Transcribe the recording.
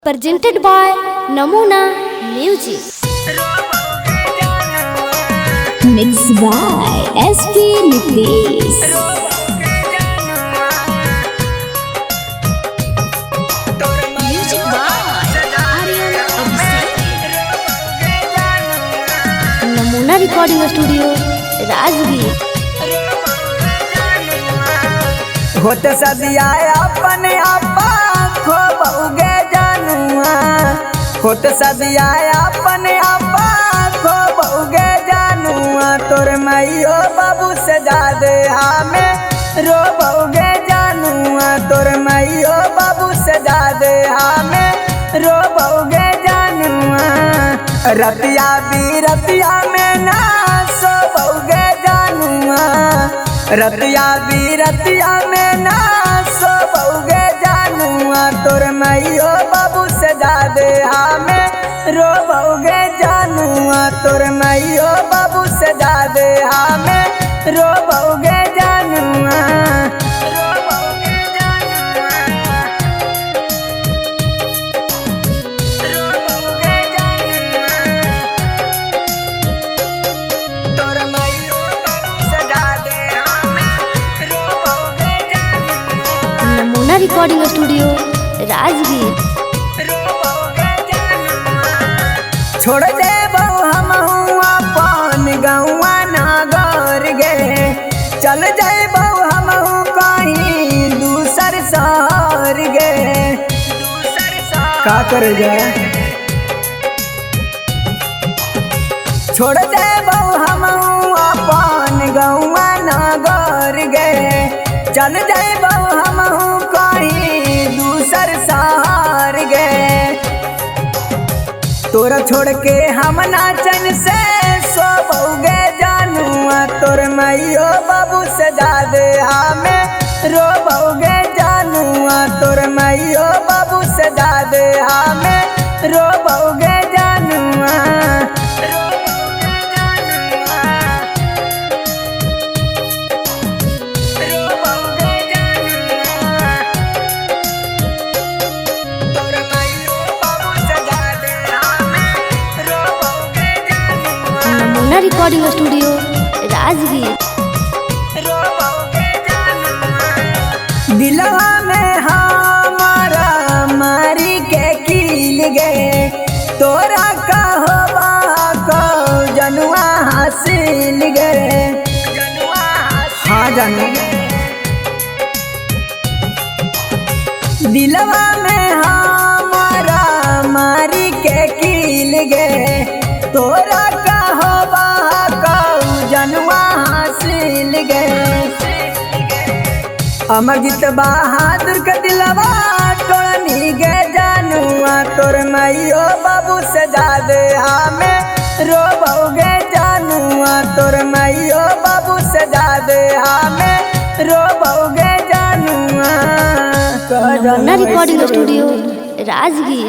presented by Namuna Music. Mixed by SP Nitish. Music by Aryan Abhishek. Namuna Recording Studio, Rajgir. होत सदिया अपने आपा खो बहुगे जानुआ। होत सदिया अपने आपा खो बहुगे जानुआ। तोर मैयो बाबू से जादे हमें रो बहुगे जानुआ। तोर मैयो बाबू से जादे हमें रो बहुगे जानुआ। रतिया भी रतिया में ना सो बहुगे जानुआ। रतिया भी रतिया में ना सो बहुगे जानुआ। तोर मैयो बाबू से जादे हमें रो बहुगे जानुआ। तोर मैयो बाबू से जादे हमें रो बहुगे जानुआ। रो बहुगे जानुआ। रो बहुगे जानुआ। तोर मैयो बाबू से जादे Namuna Recording Studio, Rajgir. छोड़ दे बहु हम अपन गौआ नागर गे। चल जाए बहु हम कहीं दूसर शहर गे। का कर जाए छोड़ दे बहु हम अपन गौआ नागर गे। चल जाए बहु हम कहीं दूसर शहर गे। तोरा छोड़ के हम नाचन से सो बहुगे जानुआ। तोर मैयो बाबू से जादे हमें रो बहुगे जानुआ। तोर मैयो बाबू से जादे हमें रो बहुगे जानुआ। रो बहुगे जानुआ। रो बहुगे जानुआ। तोर मैयो बाबू से जादे हमें रो बहुगे जानुआ। Namuna Recording Studio, Rajgir. रो बहुगे जानुआ। दिलवा में हमारा मारी के कील गे। तोरा कहो को जनुआ हासिल गे। हाँ जानू दिलवा में हमारा मारी के कील गे। तोरा कहो जनुआ हासिल गे। अमरजीत बहादुर के दिलवा टोनी गे जानुआ। तोर मैयो बाबू से जादे हमें रो बहुगे जानुआ। तोर मैयो बाबू से जादे हमें रो बहुगे जानुआ। Namuna Recording Studio, Rajgir.